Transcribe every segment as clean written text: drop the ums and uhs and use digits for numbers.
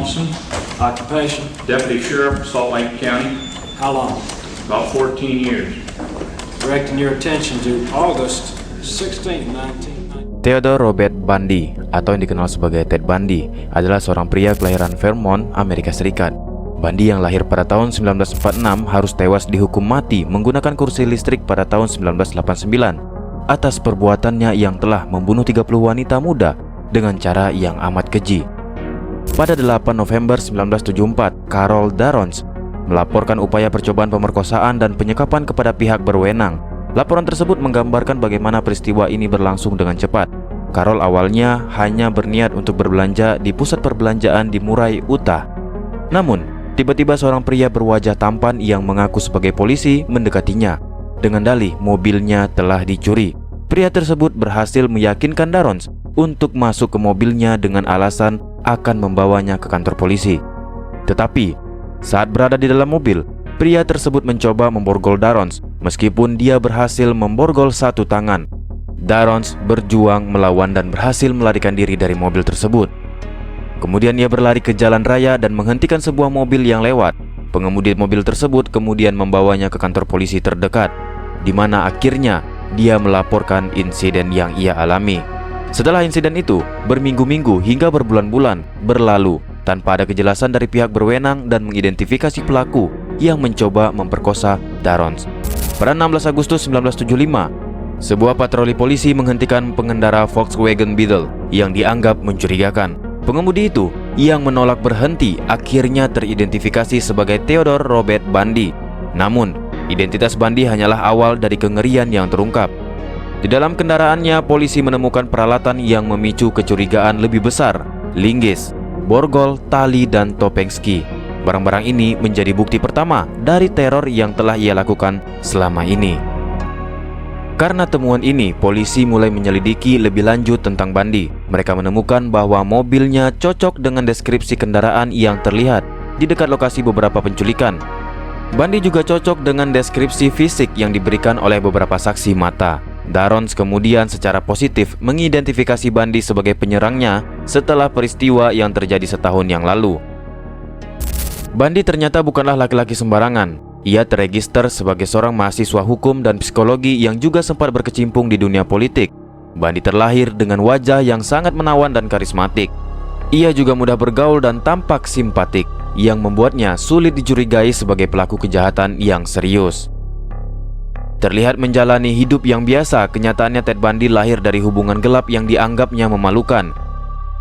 Thompson, Occupation. Deputy Sheriff, Salt Lake County, How long? about 14 years. Directing your attention to August 16, 1990. Theodore Robert Bundy, atau yang dikenal sebagai Ted Bundy, adalah seorang pria kelahiran Vermont, Amerika Serikat. Bundy yang lahir pada tahun 1946 harus tewas dihukum mati menggunakan kursi listrik pada tahun 1989 atas perbuatannya yang telah membunuh 30 wanita muda dengan cara yang amat keji. Pada 8 November 1974, Carol Darrons melaporkan upaya percobaan pemerkosaan dan penyekapan kepada pihak berwenang. Laporan tersebut menggambarkan bagaimana peristiwa ini berlangsung dengan cepat. Carol awalnya hanya berniat untuk berbelanja di pusat perbelanjaan di Murray, Utah. Namun, tiba-tiba seorang pria berwajah tampan yang mengaku sebagai polisi mendekatinya. Dengan dalih mobilnya telah dicuri. Pria tersebut berhasil meyakinkan Darrons untuk masuk ke mobilnya dengan alasan akan membawanya ke kantor polisi. Tetapi, saat berada di dalam mobil, pria tersebut mencoba memborgol Darrons. Meskipun dia berhasil memborgol satu tangan, Darrons berjuang melawan dan berhasil melarikan diri dari mobil tersebut. Kemudian ia berlari ke jalan raya dan menghentikan sebuah mobil yang lewat. Pengemudi mobil tersebut kemudian membawanya ke kantor polisi terdekat, di mana akhirnya dia melaporkan insiden yang ia alami. Setelah insiden itu, berminggu-minggu hingga berbulan-bulan berlalu tanpa ada kejelasan dari pihak berwenang dan mengidentifikasi pelaku yang mencoba memperkosa Darrons. Pada 16 Agustus 1975, sebuah patroli polisi menghentikan pengendara Volkswagen Beetle yang dianggap mencurigakan. Pengemudi itu yang menolak berhenti akhirnya teridentifikasi sebagai Theodore Robert Bundy. Namun, identitas Bundy hanyalah awal dari kengerian yang terungkap. Di dalam kendaraannya, polisi menemukan peralatan yang memicu kecurigaan lebih besar: linggis, borgol, tali, dan topeng ski. Barang-barang ini menjadi bukti pertama dari teror yang telah ia lakukan selama ini. Karena temuan ini, polisi mulai menyelidiki lebih lanjut tentang Bundy. Mereka menemukan bahwa mobilnya cocok dengan deskripsi kendaraan yang terlihat di dekat lokasi beberapa penculikan. Bundy juga cocok dengan deskripsi fisik yang diberikan oleh beberapa saksi mata. Darrons kemudian secara positif mengidentifikasi Bundy sebagai penyerangnya setelah peristiwa yang terjadi setahun yang lalu. Bundy ternyata bukanlah laki-laki sembarangan. Ia terregister sebagai seorang mahasiswa hukum dan psikologi yang juga sempat berkecimpung di dunia politik. Bundy terlahir dengan wajah yang sangat menawan dan karismatik. Ia juga mudah bergaul dan tampak simpatik, yang membuatnya sulit dicurigai sebagai pelaku kejahatan yang serius. Terlihat menjalani hidup yang biasa, kenyataannya Ted Bundy lahir dari hubungan gelap yang dianggapnya memalukan.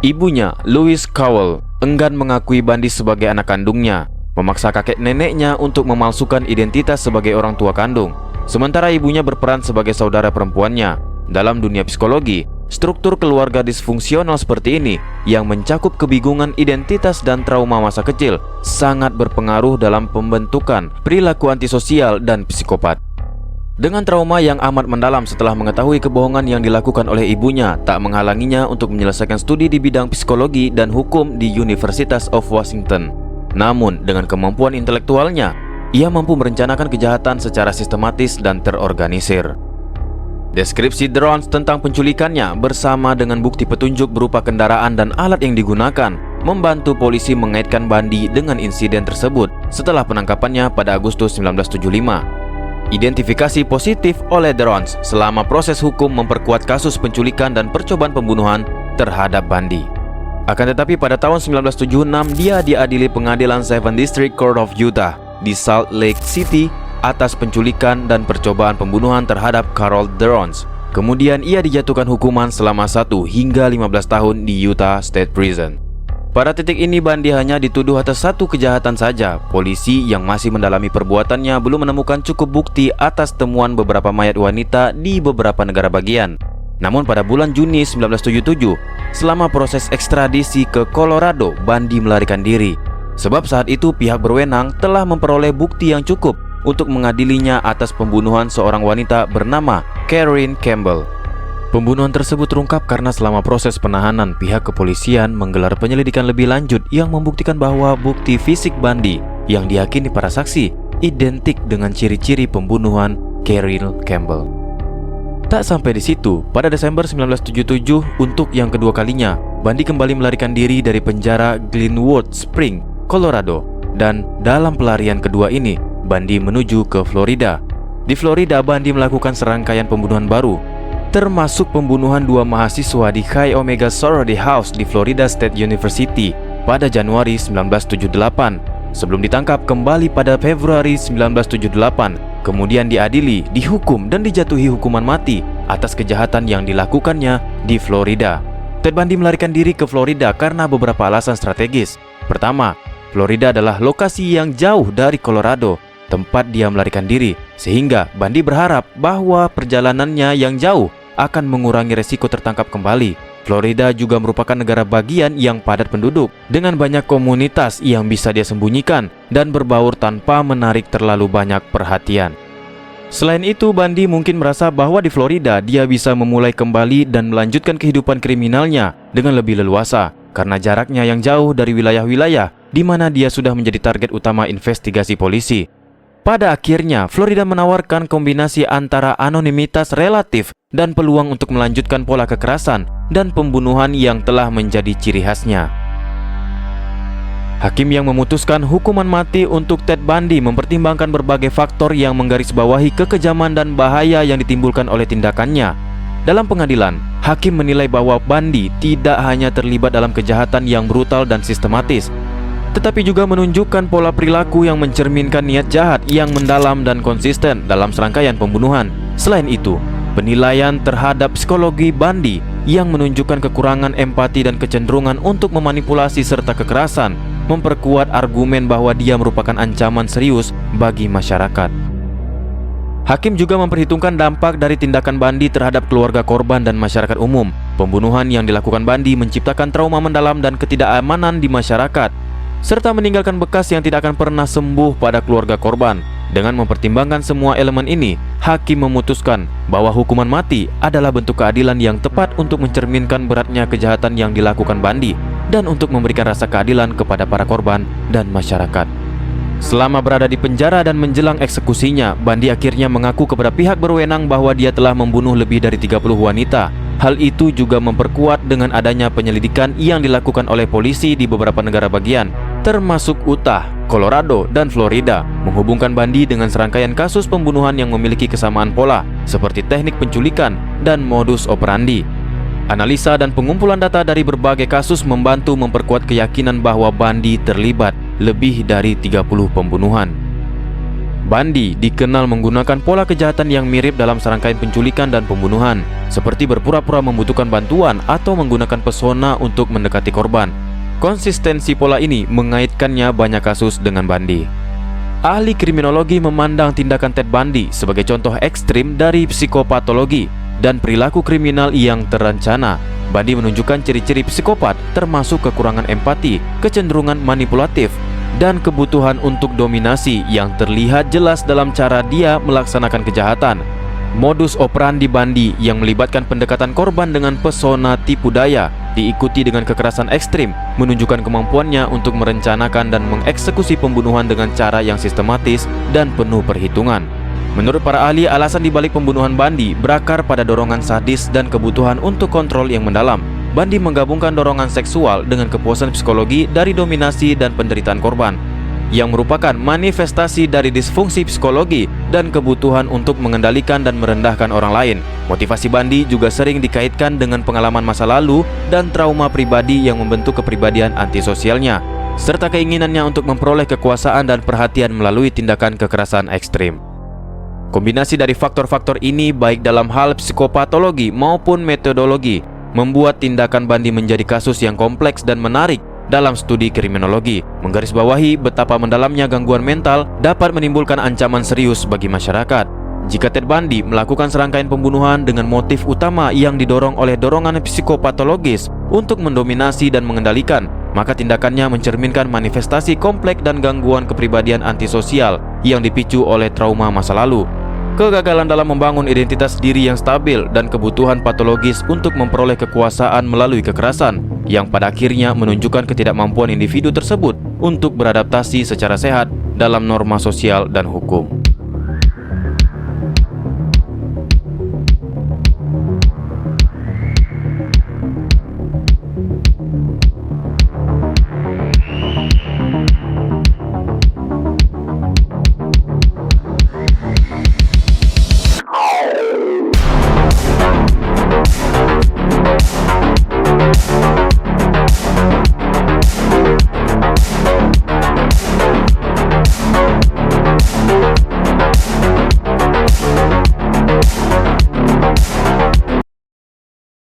Ibunya, Louise Cowell, enggan mengakui Bundy sebagai anak kandungnya, memaksa kakek neneknya untuk memalsukan identitas sebagai orang tua kandung. Sementara ibunya berperan sebagai saudara perempuannya. Dalam dunia psikologi, struktur keluarga disfungsional seperti ini yang mencakup kebingungan identitas dan trauma masa kecil sangat berpengaruh dalam pembentukan perilaku antisosial dan psikopat. Dengan trauma yang amat mendalam setelah mengetahui kebohongan yang dilakukan oleh ibunya, tak menghalanginya untuk menyelesaikan studi di bidang psikologi dan hukum di University of Washington. Namun, dengan kemampuan intelektualnya, ia mampu merencanakan kejahatan secara sistematis dan terorganisir. Deskripsi Darrons tentang penculikannya bersama dengan bukti petunjuk berupa kendaraan dan alat yang digunakan membantu polisi mengaitkan Bundy dengan insiden tersebut setelah penangkapannya pada Agustus 1975. Identifikasi positif oleh Darrons selama proses hukum memperkuat kasus penculikan dan percobaan pembunuhan terhadap Bundy. Akan tetapi pada tahun 1976 dia diadili pengadilan 7 District Court of Utah di Salt Lake City atas penculikan dan percobaan pembunuhan terhadap Carol Darrons. Kemudian ia dijatuhkan hukuman selama 1 hingga 15 tahun di Utah State Prison. Pada titik ini Bundy hanya dituduh atas satu kejahatan saja. Polisi yang masih mendalami perbuatannya belum menemukan cukup bukti atas temuan beberapa mayat wanita di beberapa negara bagian. Namun pada bulan Juni 1977, selama proses ekstradisi ke Colorado, Bundy melarikan diri. Sebab saat itu pihak berwenang telah memperoleh bukti yang cukup untuk mengadilinya atas pembunuhan seorang wanita bernama Karen Campbell. Pembunuhan tersebut terungkap karena selama proses penahanan, pihak kepolisian menggelar penyelidikan lebih lanjut yang membuktikan bahwa bukti fisik Bundy yang diyakini para saksi identik dengan ciri-ciri pembunuhan Karen Campbell. Tak sampai di situ, pada Desember 1977 untuk yang kedua kalinya, Bundy kembali melarikan diri dari penjara Glenwood Spring, Colorado. Dan dalam pelarian kedua ini, Bundy menuju ke Florida. Di Florida, Bundy melakukan serangkaian pembunuhan baru, termasuk pembunuhan 2 mahasiswa di Chi Omega Sorority House di Florida State University pada Januari 1978, sebelum ditangkap kembali pada Februari 1978, kemudian diadili, dihukum, dan dijatuhi hukuman mati atas kejahatan yang dilakukannya di Florida. Ted Bundy melarikan diri ke Florida karena beberapa alasan strategis. Pertama, Florida adalah lokasi yang jauh dari Colorado, tempat dia melarikan diri, sehingga Bundy berharap bahwa perjalanannya yang jauh akan mengurangi resiko tertangkap kembali. Florida juga merupakan negara bagian yang padat penduduk, dengan banyak komunitas yang bisa dia sembunyikan dan berbaur tanpa menarik terlalu banyak perhatian. Selain itu, Bundy mungkin merasa bahwa di Florida dia bisa memulai kembali dan melanjutkan kehidupan kriminalnya dengan lebih leluasa, karena jaraknya yang jauh dari wilayah-wilayah di mana dia sudah menjadi target utama investigasi polisi. Pada akhirnya, Florida menawarkan kombinasi antara anonimitas relatif dan peluang untuk melanjutkan pola kekerasan dan pembunuhan yang telah menjadi ciri khasnya. Hakim yang memutuskan hukuman mati untuk Ted Bundy mempertimbangkan berbagai faktor yang menggarisbawahi kekejaman dan bahaya yang ditimbulkan oleh tindakannya. Dalam pengadilan, hakim menilai bahwa Bundy tidak hanya terlibat dalam kejahatan yang brutal dan sistematis, tetapi juga menunjukkan pola perilaku yang mencerminkan niat jahat yang mendalam dan konsisten dalam serangkaian pembunuhan. Selain itu, penilaian terhadap psikologi Bundy yang menunjukkan kekurangan empati dan kecenderungan untuk memanipulasi serta kekerasan memperkuat argumen bahwa dia merupakan ancaman serius bagi masyarakat. Hakim juga memperhitungkan dampak dari tindakan Bundy terhadap keluarga korban dan masyarakat umum. Pembunuhan yang dilakukan Bundy menciptakan trauma mendalam dan ketidakamanan di masyarakat, serta meninggalkan bekas yang tidak akan pernah sembuh pada keluarga korban. Dengan mempertimbangkan semua elemen ini, hakim memutuskan bahwa hukuman mati adalah bentuk keadilan yang tepat untuk mencerminkan beratnya kejahatan yang dilakukan Bundy dan untuk memberikan rasa keadilan kepada para korban dan masyarakat. Selama berada di penjara dan menjelang eksekusinya, Bundy akhirnya mengaku kepada pihak berwenang bahwa dia telah membunuh lebih dari 30 wanita. Hal itu juga memperkuat dengan adanya penyelidikan yang dilakukan oleh polisi di beberapa negara bagian, termasuk Utah, Colorado, dan Florida, menghubungkan Bundy dengan serangkaian kasus pembunuhan yang memiliki kesamaan pola, seperti teknik penculikan dan modus operandi. Analisa dan pengumpulan data dari berbagai kasus membantu memperkuat keyakinan bahwa Bundy terlibat lebih dari 30 pembunuhan. Bundy dikenal menggunakan pola kejahatan yang mirip dalam serangkaian penculikan dan pembunuhan, seperti berpura-pura membutuhkan bantuan atau menggunakan pesona untuk mendekati korban. Konsistensi pola ini mengaitkannya banyak kasus dengan Bundy. Ahli kriminologi memandang tindakan Ted Bundy sebagai contoh ekstrim dari psikopatologi dan perilaku kriminal yang terencana. Bundy menunjukkan ciri-ciri psikopat termasuk kekurangan empati, kecenderungan manipulatif, dan kebutuhan untuk dominasi yang terlihat jelas dalam cara dia melaksanakan kejahatan. Modus operandi Bundy yang melibatkan pendekatan korban dengan pesona tipu daya, diikuti dengan kekerasan ekstrim, menunjukkan kemampuannya untuk merencanakan dan mengeksekusi pembunuhan dengan cara yang sistematis dan penuh perhitungan. Menurut para ahli, alasan dibalik pembunuhan Bundy berakar pada dorongan sadis dan kebutuhan untuk kontrol yang mendalam. Bundy menggabungkan dorongan seksual dengan kepuasan psikologi dari dominasi dan penderitaan korban, yang merupakan manifestasi dari disfungsi psikologi dan kebutuhan untuk mengendalikan dan merendahkan orang lain. Motivasi Bundy juga sering dikaitkan dengan pengalaman masa lalu dan trauma pribadi yang membentuk kepribadian antisosialnya, serta keinginannya untuk memperoleh kekuasaan dan perhatian melalui tindakan kekerasan ekstrim. Kombinasi dari faktor-faktor ini, baik dalam hal psikopatologi maupun metodologi, membuat tindakan Bundy menjadi kasus yang kompleks dan menarik dalam studi kriminologi, menggarisbawahi betapa mendalamnya gangguan mental dapat menimbulkan ancaman serius bagi masyarakat. Jika Ted Bundy melakukan serangkaian pembunuhan dengan motif utama yang didorong oleh dorongan psikopatologis untuk mendominasi dan mengendalikan, maka tindakannya mencerminkan manifestasi kompleks dan gangguan kepribadian antisosial yang dipicu oleh trauma masa lalu, kegagalan dalam membangun identitas diri yang stabil, dan kebutuhan patologis untuk memperoleh kekuasaan melalui kekerasan, yang pada akhirnya menunjukkan ketidakmampuan individu tersebut untuk beradaptasi secara sehat dalam norma sosial dan hukum.